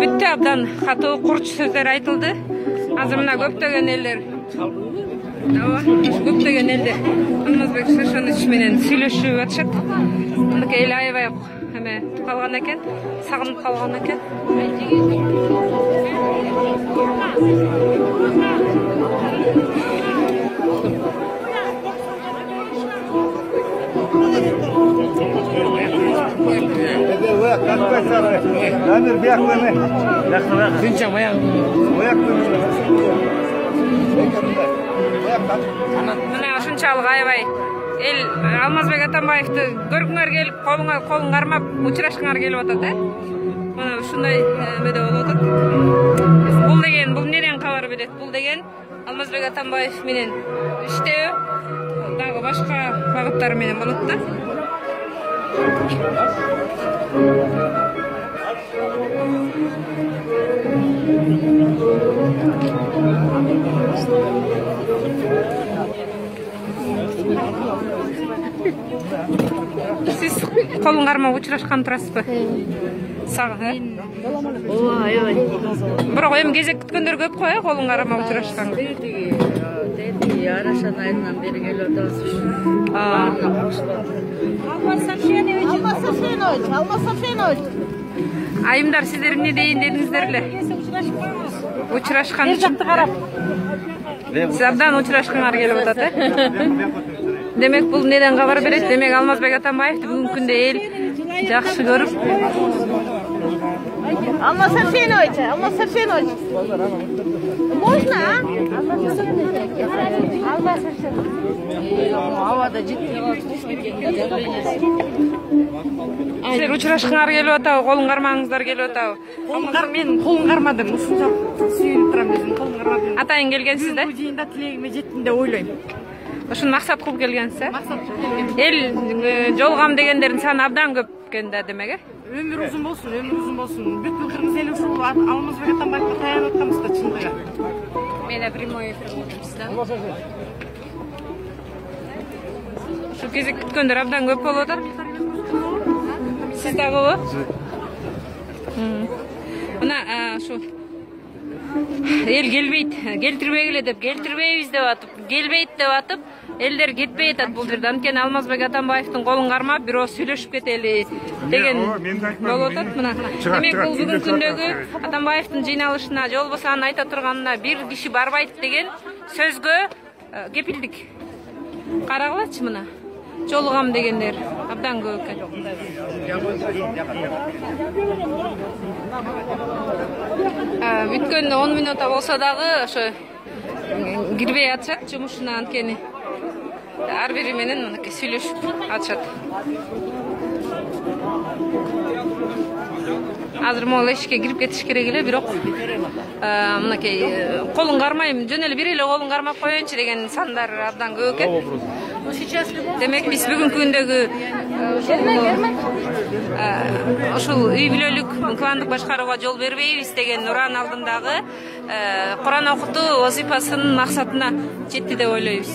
бүтті, абдан қатуу құрч сөздер айтылды. Азыр мына көптөгөн элдер, көптөгөн элдер Алмазбек Шишанович менен сүйлөшүп атышат. Мынакей эл аябай эме калган экен, сагынып калган экен. Мына ушунчалык аябай эл Алмазбек Атамбаевди көргүңөр келип, колун кармап учурашкыңар келип атат, Мына ушундай эмеде болуп атат. Бул эмнеден кабар берет? Бул деген Алмазбек Атамбаев менен иштөө дагы башка багыттар менен болот да. Siz kolun karmap uçuraşkan turasızbı? Sağ, Ооба, аябай. Бирок эми кезек күткөндөр көп кой, колун кармап уçuraşkan. Деди Арашан айынан бери келип атабыз. Алмаз Сафинович. Айымдар, сиздер эмне дейин дедиңиздер эле? Учурашкан. Бер жакты карап. Сиз абдан учурашкыңар келип атат, Демек бул неден кабар берет? Демек Алмазбек Атамбаевди бүгүнкү күндө эл жакшы көрүп. Алмаз Сафинович. Можно, Алмаз Абада жетти. Сиздер учурашкыңар келип атабы, колун кармагыңыздар келип атабы? Мен колун кармадым, ушунча сүйүнүп турам өзүм, колун кармадым. Атайын келгенсиз да? Бул жыйында тилегиме жеттим деп ойлойм. Ушуну максат кылып келгенсиз, Максат кылып келгем. Эл жолгам дегендердин саны абдан көп экен да, демек, Өмүр узун болсун. Бүткүл кыргыз эли ушул Алмазбек Атамбаевге таянып атканбыз да чындыгы. Мен да прямой эфир болдумсуз да. Ушу кезек күткөндөр абдан көп болуп атат. Сиз дагыбы? Мына ушу эл келбейт, келтирбегиле деп, келтирбейбиз деп атып, келбейт деп атып, элдер кетпей атат бул жерде. Анткени Алмазбек Атамбаевдин колун кармап, бирөө сүйлөшүп кетели деген болуп атат. Мына демек бул бүгүнкү күндөгү Атамбаевдин жыйналышына, же болбосо анын айта турганына бир киши барбайт деген сөзгө кепилдик. Карагылачы мына. Жолугам дегендер абдан көп экен. Бүткөн 10 минута болсо дагы ошо кирбей атышат жумушуна, анткени ар бири менен мынакей сүйлөшүп атышат. Азыр могул эшикке кирип кетиш керек эле, бирок мынакей колун кармайм, жөн эле бир эле колун кармап коеюнчу деген сандар абдан көп экен. Демек биз бүгүнкү күндөгү ушул үй бүлөлүк кландык башкарууга жол бербейбиз деген уран алдындагы Кур'ан окутуу вазифасынын максатына жетти деп ойлойбуз.